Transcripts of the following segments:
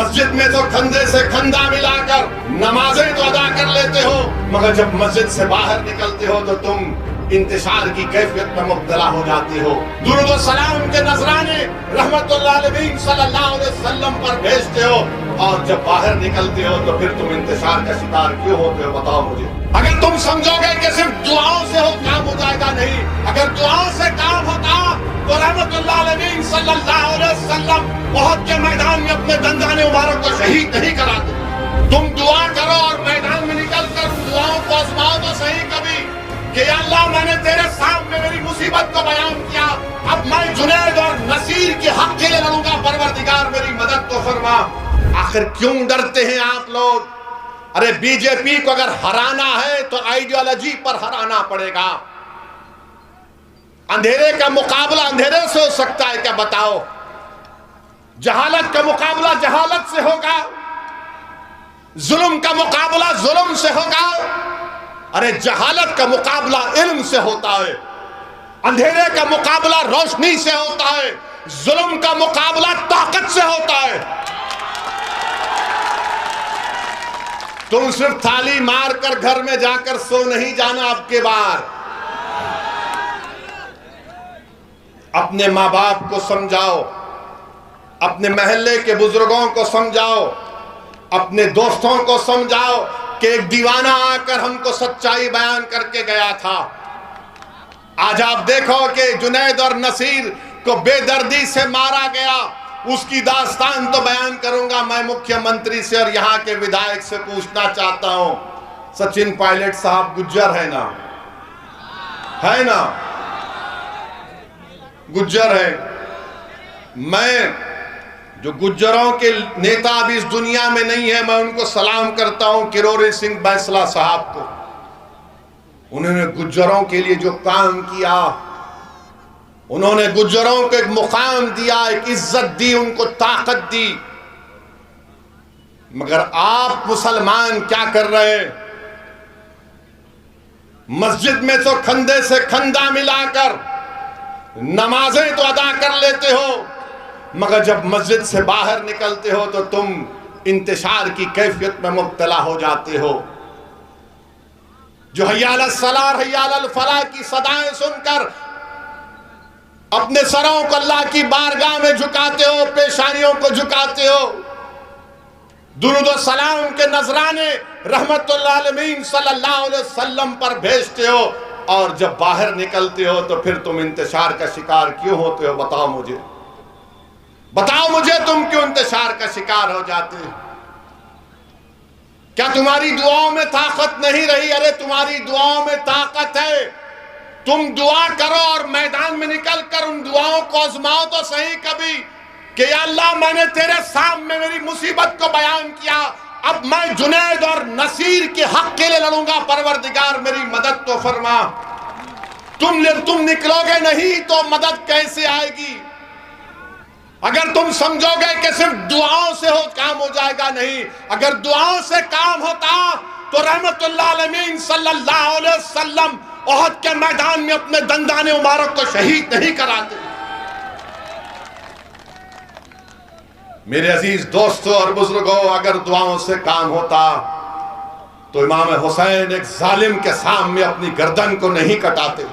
मस्जिद में तो कंधे से कंधा मिलाकर नमाजें तो अदा कर लेते हो, मगर जब मस्जिद से बाहर निकलते हो तो तुम इंतशार की कैफियत में मुब्तला हो जाते हो। दुरूद व सलाम के नजराने रहमतुल्लाह अलैहि सल्लल्लाहु अलैहि वसल्लम पर भेजते हो, और जब बाहर निकलते हो तो फिर तुम इंतशार का शिकार क्यों होते हो, बताओ मुझे। अगर तुम समझोगे कि सिर्फ दुआओं से हो काम हो जाएगा, नहीं, अगर दुआओं से काम होता तो रहमतुल्लाह अलैहि सल्लल्लाहु अलैहि वसल्लम उहद के मैदान में अपने दंदाने मुबारक को शहीद नहीं कराते। तुम दुआ करो और मैदान में निकल कर दुआओं को आजमाओ तो सही कभी कि या अल्लाह, मैंने तेरे सामने मेरी मुसीबत को बयान किया, अब मैं जुनैद और नसीर के हक के लिए लड़ूंगा, परवरदिगार मेरी मदद तो फरमा। आखिर क्यों डरते हैं आप लोग? अरे बीजेपी को अगर हराना है तो आइडियोलॉजी पर हराना पड़ेगा। अंधेरे का मुकाबला अंधेरे से हो सकता है क्या, बताओ? जहालत का मुकाबला जहालत से होगा, जुल्म का मुकाबला जुल्म से होगा। अरे जहालत का मुकाबला इल्म से होता है, अंधेरे का मुकाबला रोशनी से होता है, जुल्म का मुकाबला ताकत से होता है। तुम सिर्फ थाली मारकर घर में जाकर सो नहीं जाना। अब के बार अपने माँ बाप को समझाओ, अपने महल्ले के बुजुर्गों को समझाओ, अपने दोस्तों को समझाओ कि एक दीवाना आकर हमको सच्चाई बयान करके गया था। आज आप देखो कि जुनैद और नसीर को बेदर्दी से मारा गया, उसकी दास्तान तो बयान करूंगा। मैं मुख्यमंत्री से और यहाँ के विधायक से पूछना चाहता हूं, सचिन पायलट साहब गुज्जर है ना? है ना? गुज्जर है। मैं जो गुज्जरों के नेता अभी इस दुनिया में नहीं है, मैं उनको सलाम करता हूं, किरोड़ी सिंह बैंसला साहब को। उन्होंने गुज्जरों के लिए जो काम किया, उन्होंने गुज्जरों को एक मुकाम दिया, एक इज्जत दी, उनको ताकत दी। मगर आप मुसलमान क्या कर रहे हैं? मस्जिद में तो कंधे से कंधा मिलाकर नमाजें तो अदा कर लेते हो, मगर जब मस्जिद से बाहर निकलते हो तो तुम इंतशार की कैफियत में मुब्तला हो जाते हो। जो हय्या अलस सलाह हय्या अलल फलाह की सदाएं सुनकर अपने सरों को अल्लाह की बारगाह में झुकाते हो, पेशानियों को झुकाते हो, दुरूद व सलाम के नजराने रहमतुल्लाह अलैहि सल्लल्लाहु अलैहि वसल्लम पर भेजते हो, और जब बाहर निकलते हो तो फिर तुम इंतशार का शिकार क्यों होते हो, बताओ मुझे। बताओ मुझे, तुम क्यों इंतशार का शिकार हो जाते हो? क्या तुम्हारी दुआओं में ताकत नहीं रही? अरे तुम्हारी दुआओं में ताकत है। तुम दुआ करो और मैदान में निकल कर उन दुआओं को आजमाओ तो सही कभी कि या अल्लाह, मैंने तेरे सामने मेरी मुसीबत को बयान किया, अब मैं जुनैद और नसीर के हक के लिए लड़ूंगा, परवरदिगार मेरी मदद तो फरमा। तुम निकलोगे नहीं तो मदद कैसे आएगी? अगर तुम समझोगे कि सिर्फ दुआओं से हो काम हो जाएगा, नहीं, अगर दुआओं से काम होता तो रहमतुल्लाह अलैहि सल्लल्लाहु अलैहि वसल्लम उहद के मैदान में अपने दंदाने मुबारक को शहीद नहीं कराते। मेरे अजीज दोस्तों और बुजुर्गों, अगर दुआओं से काम होता तो इमाम हुसैन एक जालिम के सामने अपनी गर्दन को नहीं कटाते,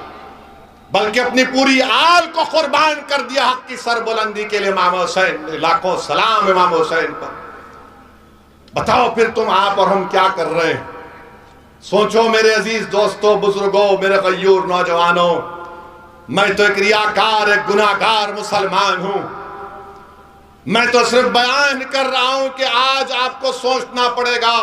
बल्कि अपनी पूरी आल को कुर्बान कर दिया हक की सरबुलंदी के लिए। इमाम हुसैन, लाखों सलाम इमाम हुसैन पर। बताओ फिर तुम, आप और हम क्या कर रहे हैं? सोचो मेरे अजीज दोस्तों, बुजुर्गों, मेरे गयूर नौजवानों, मैं तो एक रियाकार, एक गुनाहगार मुसलमान हूं। मैं तो सिर्फ बयान कर रहा हूं कि आज आपको सोचना पड़ेगा